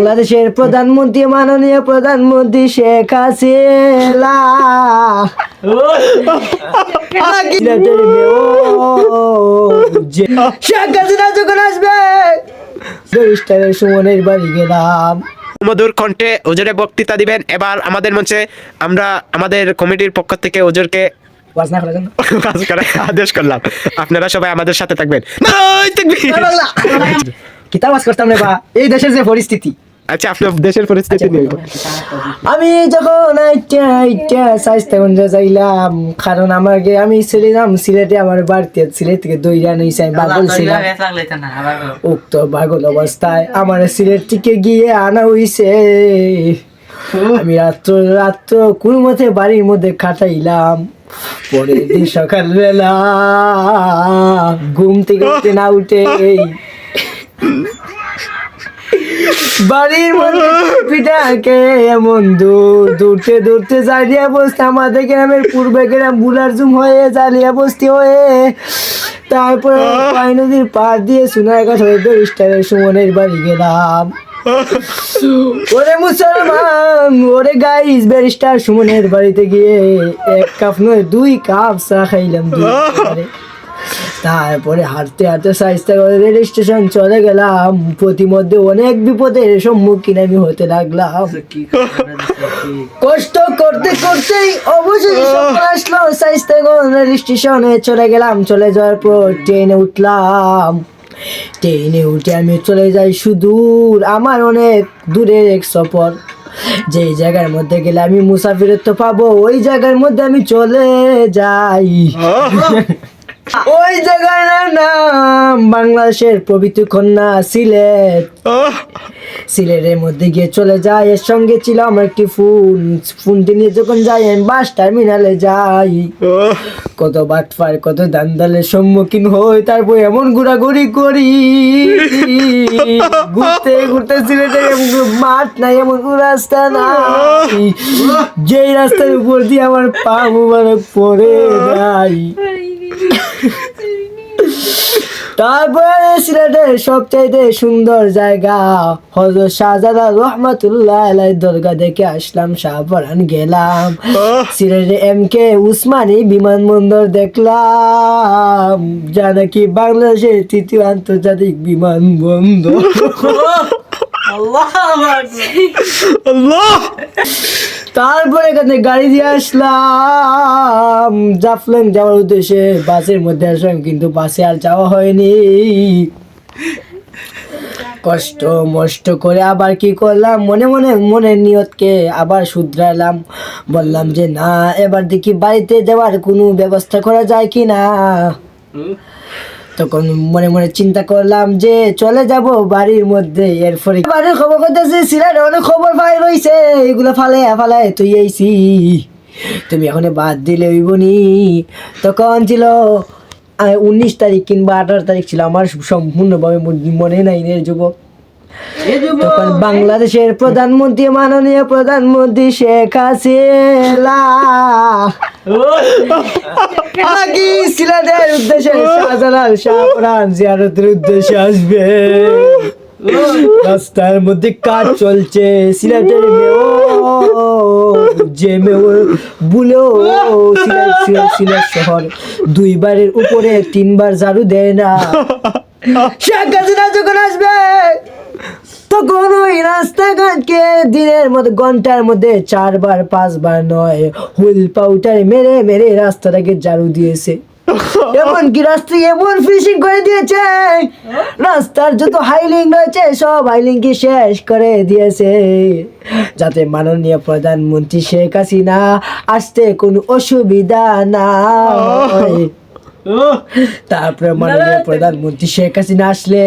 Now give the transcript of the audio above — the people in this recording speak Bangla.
বাংলাদেশের প্রধানমন্ত্রী মাননীয় প্রধানমন্ত্রী শেখ হাসিনা শেখ হাসিনা যখন আসবে ব্যারিস্টারের সুমনের বাড়ি গেলাম। মধুর কণ্ঠে হুজুরে বক্তৃতা দিবেন। এবার আমাদের মঞ্চে আমরা আমাদের কমিটির পক্ষ থেকে হুজুরকে কাজ করার আদেশ করলাম। আপনারা সবাই আমাদের সাথে থাকবেন। কিতাব আজ করতাম রে বা, এই দেশের যে পরিস্থিতি। আচ্ছা, আপনার দেশের পরিস্থিতি নিয়ে আমি যখন স্বাস্থ্যগঞ্জ যাইলাম, কারণ আমি ছিলাম সিলেটে, আমার বাড়িতে সিলেট থেকে দইরা নিয়েছি, আমি পাগল ছিলাম। উক্ত পাগল অবস্থায় আমার সিলেট থেকে গিয়ে আনা হইছে। আমি রাত্র কোন মতে বাড়ির মধ্যে কাটাইলাম। পরের দিন সকালবেলা ঘুম থেকে উঠে না উঠে বাড়ির মধ্যে পিঠাকে এমন দূরতে জালিয়া বসতে, আমাদের গ্রামের পূর্বে গ্রাম বুলারজুম হয়ে জালিয়া বস্তি হয়ে, তারপরে পাই নদীর পার দিয়ে সোনারঘাট হয়ে ব্যারিস্টারের সুমনের বাড়ি গেলাম। ওরে মুসলমান, ওরে গাইস, ব্যারিস্টার সুমনের বাড়িতে গিয়ে 1 কাপ নয় 2 কাপ চা খাইলাম। তারপরে হাঁটতে সাইস্তা করে রেল স্টেশন চলে গেলাম। প্রতিমধ্যে অনেক বিপদের সম্মুখীন আমি হতে লাগলাম। কষ্ট করতে করতেই অবশেষে সকাল আসলো। সাইস্তাগঞ্জ রেল স্টেশনে চলে গেলাম। চলে যাওয়ার পর ট্রেনে উঠলাম। ট্রেনে উঠে আমি চলে যাই সুদূর, আমার অনেক দূরের এক সফর। যে জায়গার মধ্যে গেলে আমি মুসাফিরত্ব পাবো, ওই জায়গার মধ্যে আমি চলে যাই। ওই জায়গার নাম বাংলাদেশের পবিত্র কন্যা সিলেট। সিলেটের মধ্যে গিয়ে চলে যায়। এর সঙ্গে ছিল আমার একটি ফোনটি নিয়ে যখন যাই আমি বাস টার্মিনালে যাই। কত বাটফার কত দান্দালের সম্মুখীন হই, তারপর এমন ঘোরাঘুরি করি, ঘুরতে ঘুরতে সিলেটের মাঠ নাই, এমন রাস্তা নাই যেই রাস্তার উপর দিয়ে আমার পা মুবারক পড়ে যায়। তারপরে সিলেটের সবচাইতে সুন্দর জায়গা হযরত শাহজালাল রহমাতুল্লাহ আলাইহির দরগা দেখে আসলাম। শাহপরান গেলাম। সিলেটে MK উসমানী বিমানবন্দর দেখলাম, যা নাকি বাংলাদেশের 3য় আন্তর্জাতিক বিমানবন্দর। তারপরে এখানে গাড়ি দিয়ে আসলাম জাফলং যাওয়ার উদ্দেশ্যে। বাসের মধ্যে আসলাম, কিন্তু বাসে আর যাওয়া হয়নি। কষ্ট মষ্ট করে আবার কি করলাম, মনের নিয়তকে আবার শুধরালাম। বললাম যে না, এবার দেখি বাড়িতে যাওয়ার কোনো ব্যবস্থা করা যায় কি না। তখন মনে চিন্তা করলাম যে চলে যাব বাড়ির মধ্যে। এরপরে বাড়ির খবর করতেছি, সিলেট অনেক খবর পাই রয়েছে, এগুলো ফালে তুই আইসি, তুমি এখন বাদ দিলে হইবনি। তখন ছিল 19 তারিখ কিংবা 18 তারিখ ছিল, আমার সম্পূর্ণভাবে মনে নাই রে যুবক। তখন বাংলাদেশের প্রধানমন্ত্রী মাননীয় প্রধানমন্ত্রী শেখ হাসিনা সিলেটের উদ্দেশ্যে শাহজালাল শাহপরান জিয়ারতের উদ্দেশ্যে আসবে। রাস্তার মধ্যে কাজ চলছে। সিলেটের সিলেট শহর 2 বারের উপরে 3 বার ঝাড়ু দেয় না। শেখ হাসিনা যখন আসবে তখন ওই রাস্তাঘাটকে দিনের মধ্যে ঘন্টার মধ্যে 4 বার 5 বার নয় হুইল পাউডার মেরে রাস্তাটাকে ঝাড়ু দিয়েছে। এমনকি রাস্তায় এমন ফিনিশিং করে দিয়েছে, রাস্তার যত হাইলিং রয়েছে সব হাইলিংকে শেষ করে দিয়েছে, যাতে মাননীয় প্রধানমন্ত্রী শেখ হাসিনা আসতে কোনো অসুবিধা না হয়। তারপরে মাননীয় প্রধানমন্ত্রী শেখ হাসিনা আসলে